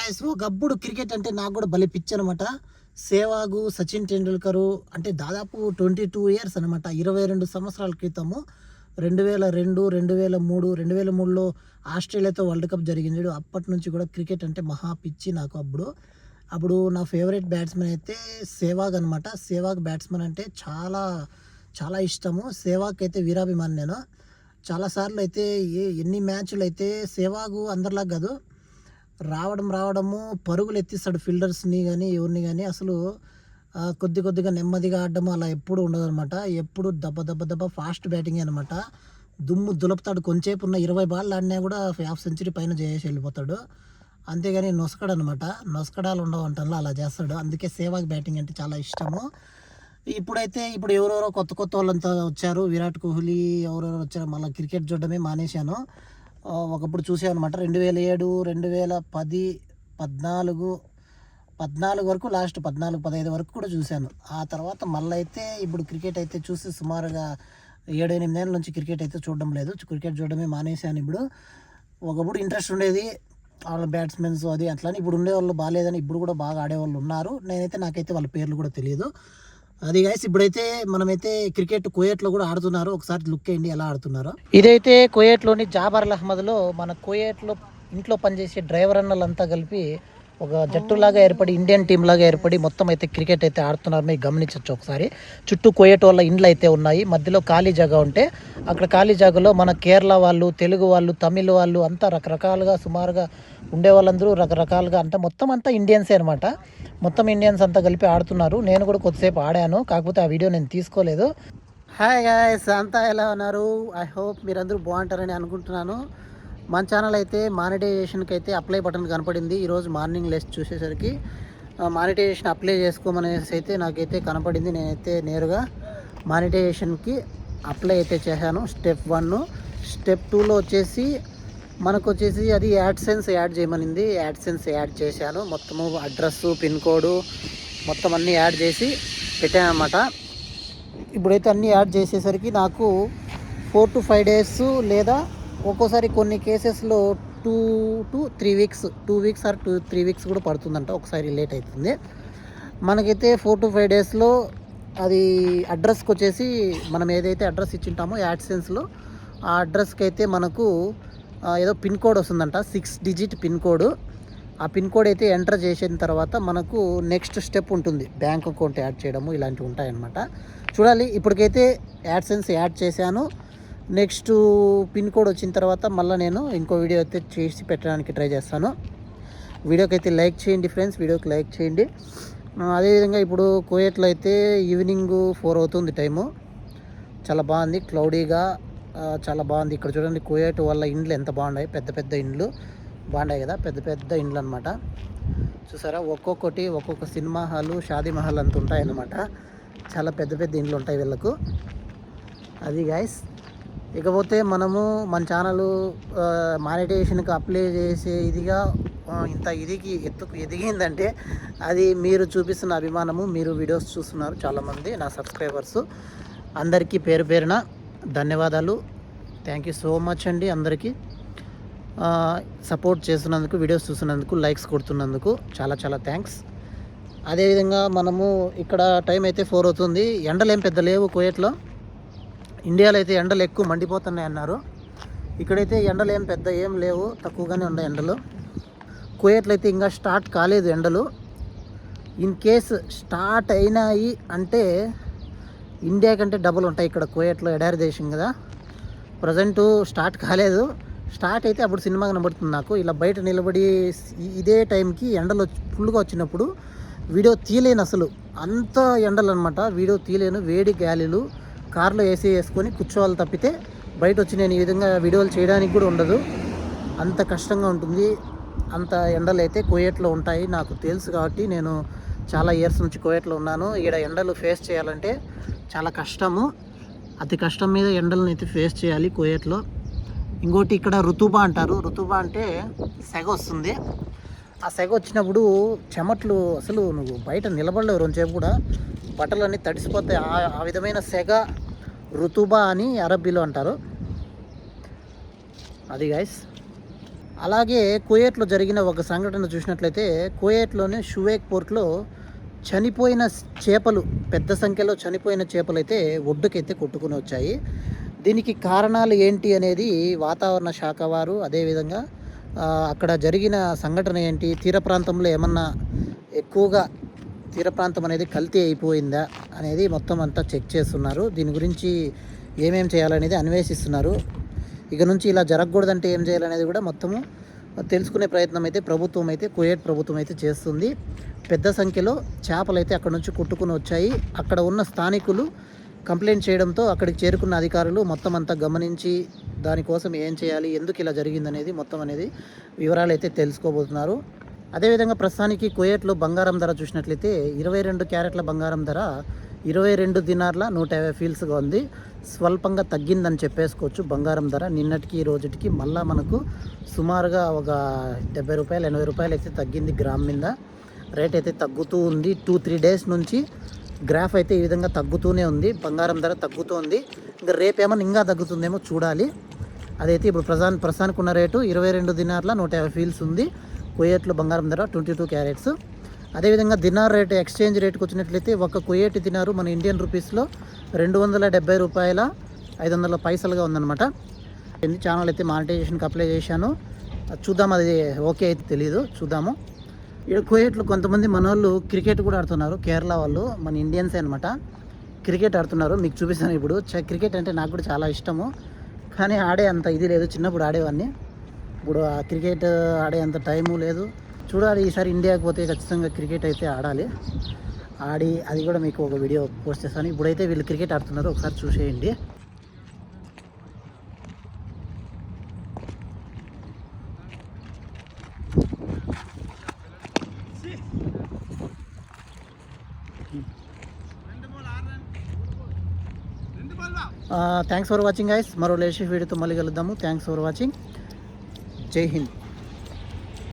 Guys, ఒకప్పుడు cricket అంటే నాకు కూడా భలే పిచ్చి అనమాట. సేవాగు, సచిన్ టెండూల్కర్ అంటే దాదాపు 22 ఇయర్స్ అనమాట. 22 సంవత్సరాల క్రితము 2002, 2003, 2003లో ఆస్ట్రేలియాతో వరల్డ్ కప్ జరిగింది. అప్పటి నుంచి కూడా క్రికెట్ అంటే మహా పిచ్చి నాకు. అప్పుడు నా ఫేవరెట్ బ్యాట్స్మెన్ అయితే సేవాగ్ అనమాట. సేవాగ్ బ్యాట్స్మెన్ అంటే చాలా చాలా ఇష్టము. సేవాగ్ అయితే వీరాభిమాని నేను. చాలాసార్లు అయితే ఎన్ని మ్యాచ్లు అయితే సేవాగు అందరిలా కాదు, రావడము పరుగులు ఎత్తిస్తాడు ఫీల్డర్స్ని కానీ ఎవరిని కానీ. అసలు కొద్దిగా నెమ్మదిగా ఆడడము అలా ఎప్పుడు ఉండదన్నమాట. ఎప్పుడు దెబ్బ ఫాస్ట్ బ్యాటింగ్ అనమాట. దుమ్ము దులుపుతాడు. కొంచెంసేపు ఉన్న 20 బాల్ ఆడినా కూడా హాఫ్ సెంచరీ పైన చేసి వెళ్ళిపోతాడు. అంతేగాని నొసకడనమాట. నొసకడాలు ఉండవంటల్లో అలా చేస్తాడు. అందుకే సేవాగ్ బ్యాటింగ్ అంటే చాలా ఇష్టము. ఇప్పుడు ఎవరెవరో కొత్త వాళ్ళంతా వచ్చారు. విరాట్ కోహ్లీ ఎవరెవరో వచ్చారు. మళ్ళీ క్రికెట్ చూడడమే మానేశాను. ఒకప్పుడు చూసాను అనమాట. 2007, 2010, 14 వరకు, లాస్ట్ 14, 15 వరకు కూడా చూశాను. ఆ తర్వాత మళ్ళీ అయితే ఇప్పుడు క్రికెట్ అయితే చూసి సుమారుగా 7-8 ఏళ్ళ నుంచి క్రికెట్ అయితే చూడడం లేదు. క్రికెట్ చూడడమే మానేశాను. ఒకప్పుడు ఇంట్రెస్ట్ ఉండేది, వాళ్ళ బ్యాట్స్మెన్స్ అది అట్లా. ఇప్పుడు ఉండేవాళ్ళు బాగాలేదని ఇప్పుడు కూడా బాగా ఆడేవాళ్ళు ఉన్నారు. నాకైతే వాళ్ళ పేర్లు కూడా తెలియదు. అది గైస్, ఇప్పుడైతే మనమైతే క్రికెట్ కువైట్లో కూడా ఆడుతున్నారు. ఒకసారి లుక్ వేయండి ఎలా ఆడుతున్నారో. ఇదైతే కువైట్లోని జాబర్ అహ్మద్లో మన కువైట్లో ఇంట్లో పనిచేసే డ్రైవర్ అన్నలంతా కలిపి ఒక జట్టులాగా ఏర్పడి, ఇండియన్ టీం లాగా ఏర్పడి మొత్తం అయితే క్రికెట్ అయితే ఆడుతున్నారు. మీరు గమనించవచ్చు ఒకసారి. చుట్టూ కువైట్ వాళ్ళ ఇండ్లు అయితే ఉన్నాయి. మధ్యలో ఖాళీ జాగా ఉంటే అక్కడ ఖాళీ జాగాలో మన కేరళ వాళ్ళు, తెలుగు వాళ్ళు, తమిళ వాళ్ళు అంతా రకరకాలుగా సుమారుగా ఉండే వాళ్ళందరూ రకరకాలుగా అంటే మొత్తం అంతా ఇండియన్సే అనమాట. మొత్తం ఇండియన్స్ అంతా కలిపి ఆడుతున్నారు. నేను కూడా కొద్దిసేపు ఆడాను, కాకపోతే ఆ వీడియో నేను తీసుకోలేదు. హాయ్ గాయ్స్, అంతా ఎలా ఉన్నారు? ఐ హోప్ మీరందరూ బాగుంటారని అనుకుంటున్నాను. మన ఛానల్ అయితే మానిటైజేషన్కి అయితే అప్లై బటన్ కనపడింది. ఈరోజు మార్నింగ్ లెస్ చూసేసరికి మానిటైజేషన్ అప్లై చేసుకోమనేసి అయితే నాకైతే కనపడింది. నేనైతే నేరుగా మానిటైజేషన్కి అప్లై అయితే చేశాను. స్టెప్ 1. స్టెప్ 2లో వచ్చేసి అది యాడ్సెన్స్ యాడ్ చేయమనింది. యాడ్సెన్స్ యాడ్ చేశాను. మొత్తము అడ్రస్సు, పిన్ కోడ్ మొత్తం అన్నీ యాడ్ చేసి పెట్టాను అనమాట. ఇప్పుడైతే అన్నీ యాడ్ చేసేసరికి నాకు 4 to 5 days లేదా ఒక్కోసారి కొన్ని కేసెస్లో 2 to 3 weeks, 2 weeks are 3 weeks కూడా పడుతుందంట. ఒకసారి లేట్ అవుతుంది. మనకైతే 4 to 5 daysలో అది అడ్రస్కి వచ్చేసి మనం ఏదైతే అడ్రస్ ఇచ్చింటామో యాడ్సెన్స్లో ఆ అడ్రస్కి అయితే మనకు ఏదో పిన్ కోడ్ వస్తుందంట, 6 digit పిన్ కోడ్. ఆ పిన్ కోడ్ అయితే ఎంటర్ చేసిన తర్వాత మనకు నెక్స్ట్ స్టెప్ ఉంటుంది, బ్యాంక్ అకౌంట్ యాడ్ చేయడము, ఇలాంటివి ఉంటాయన్నమాట. చూడాలి. ఇప్పటికైతే యాడ్సెన్స్ యాడ్ చేశాను. నెక్స్ట్ పిన్ కోడ్ వచ్చిన తర్వాత మళ్ళీ నేను ఇంకో వీడియో అయితే చేసి పెట్టడానికి ట్రై చేస్తాను. వీడియోకి అయితే లైక్ చేయండి ఫ్రెండ్స్, వీడియోకి లైక్ చేయండి. అదేవిధంగా ఇప్పుడు కువైట్లో అయితే ఈవినింగ్ 4 అవుతుంది టైము. చాలా బాగుంది, క్లౌడీగా చాలా బాగుంది. ఇక్కడ చూడండి కువైట్ వాళ్ళ ఇండ్లు ఎంత బాగున్నాయి. పెద్ద ఇండ్లు బాగున్నాయి కదా, పెద్ద ఇండ్లు అనమాట. చూసారా, ఒక్కొక్క సినిమా హాలు, షాదీ మహల్ అంత ఉంటాయన్నమాట. చాలా పెద్ద ఇండ్లు ఉంటాయి వీళ్ళకు. అది గైస్. ఇకపోతే మనము మన ఛానల్ మానిటైజేషన్కి అప్లై చేసే ఇదిగా ఇంత ఎత్తుకు ఎదిగిందంటే అది మీరు చూపిస్తున్న అభిమానము. మీరు వీడియోస్ చూస్తున్నారు చాలామంది నా సబ్స్క్రైబర్స్. అందరికీ పేరున ధన్యవాదాలు. థ్యాంక్ యూ సో మచ్ అండి. అందరికీ సపోర్ట్ చేస్తున్నందుకు, వీడియోస్ చూస్తున్నందుకు, లైక్స్ కొడుతున్నందుకు చాలా థ్యాంక్స్. అదేవిధంగా మనము ఇక్కడ టైం అయితే 4 అవుతుంది. ఎండలు ఏం పెద్ద లేవు కువైట్లో. ఇండియాలో అయితే ఎండలు ఎక్కువ మండిపోతున్నాయి అన్నారు. ఇక్కడైతే ఎండలు ఏం లేవు, తక్కువగానే ఉన్నాయి ఎండలు. కువైట్లో అయితే ఇంకా స్టార్ట్ కాలేదు ఎండలు. ఇన్ కేస్ స్టార్ట్ అయినాయి అంటే ఇండియా కంటే డబుల్ ఉంటాయి ఇక్కడ కువైట్లో. ఎడారి దేశం కదా. ప్రజెంటు స్టార్ట్ కాలేదు. స్టార్ట్ అయితే అప్పుడు సినిమా కనబడుతుంది నాకు. ఇలా బయట నిలబడి ఇదే టైంకి ఎండలు ఫుల్గా వచ్చినప్పుడు వీడియో తీయలేను అసలు. అంత ఎండలు అనమాట. వీడియో తీయలేను. వేడి గాలిలు, కార్లో ఏసీ వేసుకొని కూర్చోవాలి తప్పితే బయట వచ్చి నేను ఈ విధంగా వీడియోలు చేయడానికి కూడా ఉండదు. అంత కష్టంగా ఉంటుంది. అంత ఎండలు అయితే కువైట్లో ఉంటాయి నాకు తెలుసు. కాబట్టి నేను చాలా ఇయర్స్ నుంచి కువైట్లో ఉన్నాను. ఇక్కడ ఎండలు ఫేస్ చేయాలంటే చాలా కష్టము. అతి కష్టం మీద ఎండలను అయితే ఫేస్ చేయాలి కువైట్లో. ఇంకోటి ఇక్కడ రుతుబా అంటారు. రుతుబా అంటే సెగ వస్తుంది. ఆ సెగ వచ్చినప్పుడు చెమట్లు అసలు నువ్వు బయట నిలబడలేవు రెండుసేపు కూడా. బట్టలన్నీ తడిసిపోతాయి. ఆ విధమైన సెగ రుతుబా అని అరబ్బీలో అంటారు. అది గైస్. అలాగే కువైట్లో జరిగిన ఒక సంఘటన చూసినట్లయితే కువైట్లోని షువేక్ పోర్ట్లో చనిపోయిన చేపలు, పెద్ద సంఖ్యలో చనిపోయిన చేపలు అయితే ఒడ్డుకైతే కొట్టుకుని వచ్చాయి. దీనికి కారణాలు ఏంటి అనేది వాతావరణ శాఖ వారు, అదేవిధంగా అక్కడ జరిగిన సంఘటన ఏంటి, తీర ప్రాంతంలో ఏమన్నా ఎక్కువగా తీర ప్రాంతం అనేది కల్తీ అయిపోయిందా అనేది మొత్తం అంతా చెక్ చేస్తున్నారు. దీని గురించి ఏమేమి చేయాలనేది అన్వేషిస్తున్నారు. ఇక నుంచి ఇలా జరగకూడదంటే ఏం చేయాలనేది కూడా మొత్తము తెలుసుకునే ప్రయత్నం అయితే కువైట్ ప్రభుత్వం అయితే చేస్తుంది. పెద్ద సంఖ్యలో చేపలు అయితే అక్కడ నుంచి కొట్టుకుని వచ్చాయి. అక్కడ ఉన్న స్థానికులు కంప్లైంట్ చేయడంతో అక్కడికి చేరుకున్న అధికారులు మొత్తం అంతా గమనించి దానికోసం ఏం చేయాలి, ఎందుకు ఇలా జరిగిందనేది మొత్తం అనేది వివరాలు అయితే తెలుసుకోబోతున్నారు. అదేవిధంగా ప్రస్తుతానికి కువైట్లో బంగారం ధర చూసినట్లయితే 22 క్యారెట్ల బంగారం ధర 22 దినార్ల 150 ఫీల్స్గా ఉంది. స్వల్పంగా తగ్గిందని చెప్పేసుకోవచ్చు బంగారం ధర. నిన్నటికి ఈ రోజుకి మళ్ళీ మనకు సుమారుగా ఒక 70 రూపాయలు 80 రూపాయలు అయితే తగ్గింది గ్రామ్ మీద. రేట్ అయితే తగ్గుతూ ఉంది. 2-3 డేస్ నుంచి గ్రాఫ్ అయితే ఈ విధంగా తగ్గుతూనే ఉంది. బంగారం ధర తగ్గుతోంది. ఇంకా రేపేమన్నా ఇంకా తగ్గుతుందేమో చూడాలి. అదైతే ఇప్పుడు ప్రస్తుతానికి ఉన్న రేటు 22 దినార్ల 150 ఫీల్స్ ఉంది. కువైట్లో బంగారం ధర 22 క్యారెట్స్. అదేవిధంగా దినార్ రేటు, ఎక్స్చేంజ్ రేటుకి వచ్చినట్లయితే ఒక కువైట్ దినారు మన ఇండియన్ రూపీస్లో 270 రూపాయల 500 పైసలుగా ఉందన్నమాట. ఛానల్ అయితే మానిటైజేషన్కి అప్లై చేశాను. చూద్దాం, అది ఓకే అయితే తెలియదు, చూద్దాము. ఇక్కడ కువైట్లో కొంతమంది మన వాళ్ళు క్రికెట్ కూడా ఆడుతున్నారు. కేరళ వాళ్ళు, మన ఇండియన్స్ అనమాట, క్రికెట్ ఆడుతున్నారు. మీకు చూపిస్తాను ఇప్పుడు. క్రికెట్ అంటే నాకు కూడా చాలా ఇష్టము, కానీ ఆడే అంత ఇది లేదు. చిన్నప్పుడు ఆడేవాడిని, ఇప్పుడు ఆ క్రికెట్ ఆడే అంత టైము లేదు. చూడాలి, ఈసారి ఇండియాకి పోతే ఖచ్చితంగా క్రికెట్ అయితే ఆడాలి. ఆడి అది కూడా మీకు ఒక వీడియో పోస్ట్ చేస్తాను. ఇప్పుడైతే వీళ్ళు క్రికెట్ ఆడుతున్నారు, ఒకసారి చూసేయండి. Thanks for watching guys. మరో లేటెస్ట్ వీడియోతో మళ్ళీ కలుద్దాము. Thanks for watching. జై హింద్.